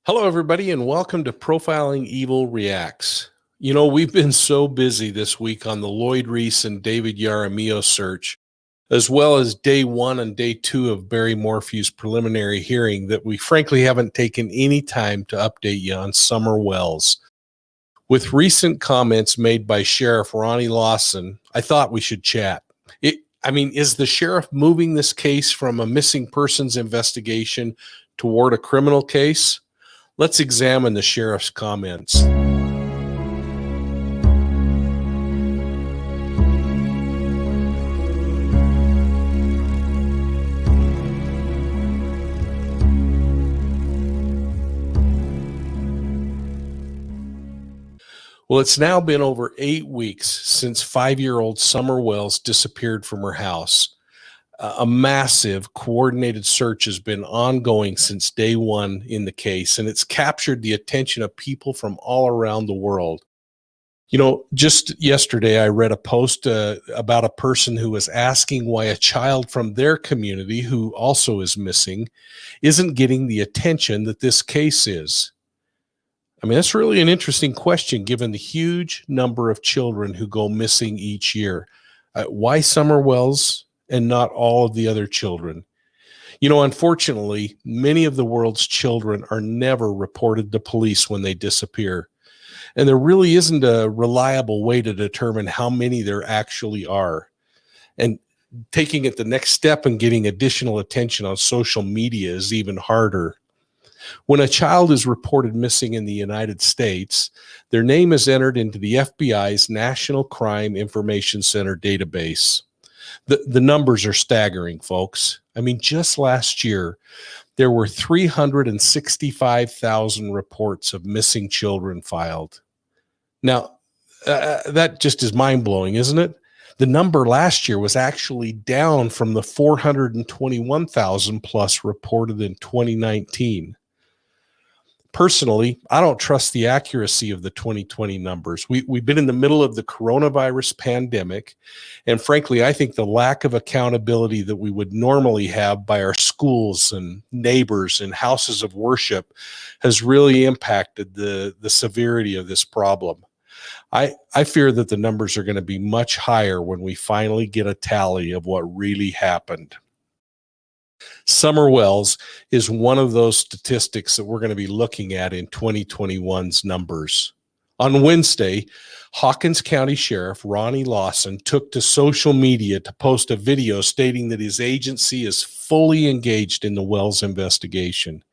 Hello, everybody, and welcome to Profiling Evil Reacts. You know, we've been so busy this week on the Lloyd Reese and David Yaramillo search, as well as day one and day two of Barry Morphew's preliminary hearing, that we frankly haven't taken any time to update you on Summer Wells. With recent comments made by Sheriff Ronnie Lawson, I thought we should chat. Is the sheriff moving this case from a missing persons investigation toward a criminal case? Let's examine the sheriff's comments. Well, it's now been over 8 weeks since 5-year-old Summer Wells disappeared from her house. A massive coordinated search has been ongoing since day one in the case, and it's captured the attention of people from all around the world. You know, just yesterday I read a post about a person who was asking why a child from their community, who also is missing, isn't getting the attention that this case is. I mean, that's really an interesting question given the huge number of children who go missing each year. Why Summer Wells and not all of the other children? You know, unfortunately, many of the world's children are never reported to police when they disappear. And there really isn't a reliable way to determine how many there actually are. And taking it the next step and getting additional attention on social media is even harder. When a child is reported missing in the United States, their name is entered into the FBI's National Crime Information Center database. The numbers are staggering, folks. I mean, just last year, there were 365,000 reports of missing children filed. Now, that just is mind-blowing, isn't it? The number last year was actually down from the 421,000 plus reported in 2019. Personally, I don't trust the accuracy of the 2020 numbers. We've been in the middle of the coronavirus pandemic, and frankly, I think the lack of accountability that we would normally have by our schools and neighbors and houses of worship has really impacted the severity of this problem. I fear that the numbers are going to be much higher when we finally get a tally of what really happened. Summer Wells is one of those statistics that we're going to be looking at in 2021's numbers. On Wednesday, Hawkins County Sheriff Ronnie Lawson took to social media to post a video stating that his agency is fully engaged in the Wells investigation.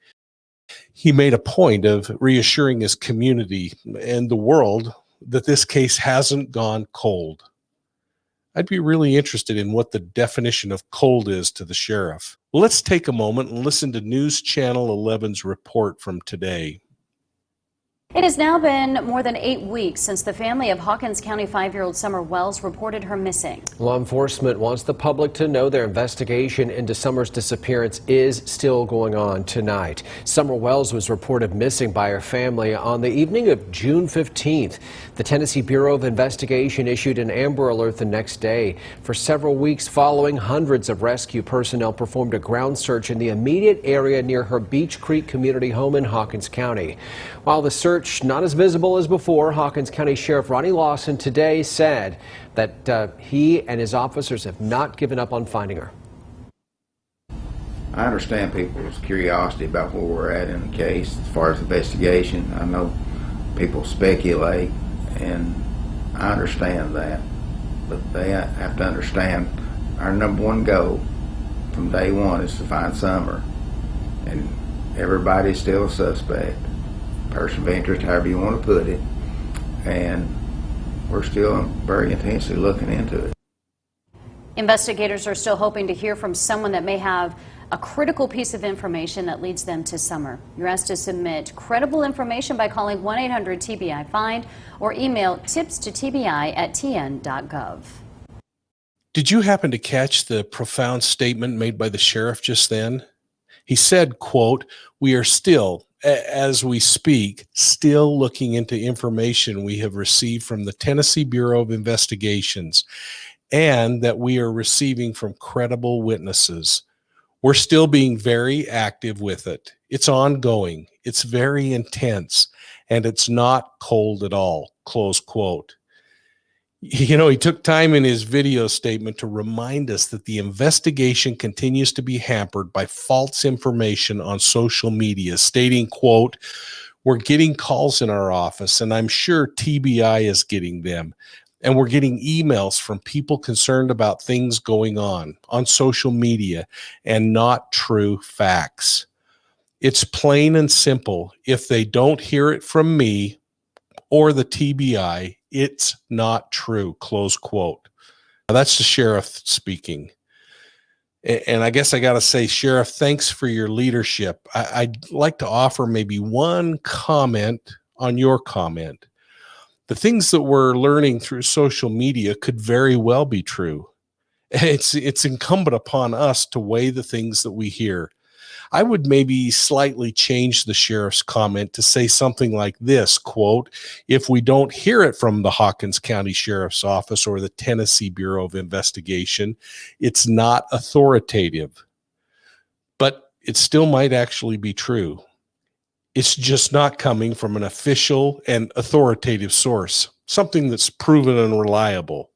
He made a point of reassuring his community and the world that this case hasn't gone cold. I'd be really interested in what the definition of cold is to the sheriff. Well, let's take a moment and listen to News Channel 11's report from today. It has now been more than 8 weeks since the family of Hawkins County 5-year-old Summer Wells reported her missing. Law enforcement wants the public to know their investigation into Summer's disappearance is still going on tonight. Summer Wells was reported missing by her family on the evening of June 15th. The Tennessee Bureau of Investigation issued an Amber Alert the next day. For several weeks following, hundreds of rescue personnel performed a ground search in the immediate area near her Beach Creek community home in Hawkins County. While the search not as visible as before, Hawkins County Sheriff Ronnie Lawson today said that he and his officers have not given up on finding her. I understand people's curiosity about where we're at in the case as far as investigation. I know people speculate, and I understand that, but they have to understand our number one goal from day one is to find Summer, and everybody's still a suspect, person of interest, however you want to put it, and we're still very intensely looking into it. Investigators are still hoping to hear from someone that may have a critical piece of information that leads them to Summer. You're asked to submit credible information by calling 1-800-TBI-FIND or email tips@tbi.tn.gov. Did you happen to catch the profound statement made by the sheriff just then? He said, quote, "We are still, as we speak, still looking into information we have received from the Tennessee Bureau of Investigations and that we are receiving from credible witnesses. We're still being very active with it. It's ongoing. It's very intense, and it's not cold at all, close quote. You know, he took time in his video statement to remind us that the investigation continues to be hampered by false information on social media, stating, quote, "We're getting calls in our office, and I'm sure TBI is getting them. And we're getting emails from people concerned about things going on social media and not true facts. It's plain and simple. If they don't hear it from me or the TBI, it's not true," close quote. Now, that's the sheriff speaking. And I guess I got to say, Sheriff, thanks for your leadership. I'd like to offer maybe one comment on your comment. The things that we're learning through social media could very well be true. It's incumbent upon us to weigh the things that we hear. I would maybe slightly change the sheriff's comment to say something like this, quote, "If we don't hear it from the Hawkins County Sheriff's Office or the Tennessee Bureau of Investigation, it's not authoritative." But it still might actually be true. It's just not coming from an official and authoritative source, something that's proven and reliable.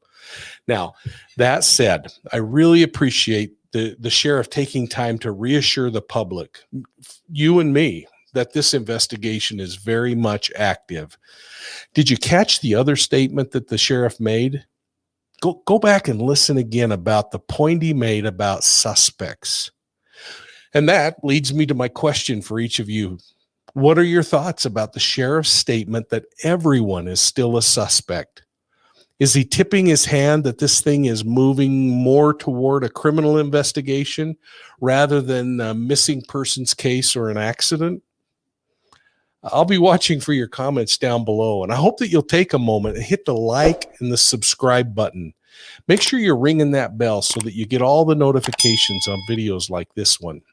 Now, that said, I really appreciate the sheriff taking time to reassure the public, you and me, that this investigation is very much active. Did you catch the other statement that the sheriff made? Go back and listen again about the point he made about suspects. And that leads me to my question for each of you. What are your thoughts about the sheriff's statement that everyone is still a suspect? Is he tipping his hand that this thing is moving more toward a criminal investigation rather than a missing persons case or an accident? I'll be watching for your comments down below, and I hope that you'll take a moment and hit the like and the subscribe button. Make sure you're ringing that bell so that you get all the notifications on videos like this one.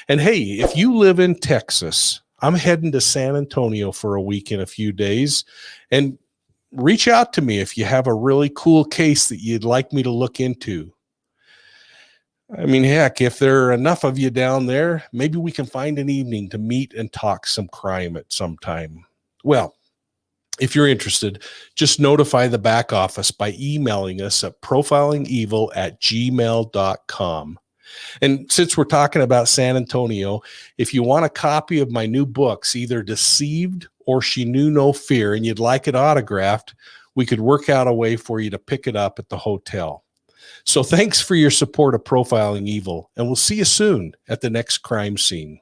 And hey, if you live in Texas, I'm heading to San Antonio for a week in a few days, and reach out to me if you have a really cool case that you'd like me to look into. I mean, heck, if there are enough of you down there, maybe we can find an evening to meet and talk some crime at some time. Well, if you're interested, just notify the back office by emailing us at profilingevil@gmail.com. And since we're talking about San Antonio, if you want a copy of my new books, either Deceived or She Knew No Fear, and you'd like it autographed, we could work out a way for you to pick it up at the hotel. So thanks for your support of Profiling Evil, and we'll see you soon at the next crime scene.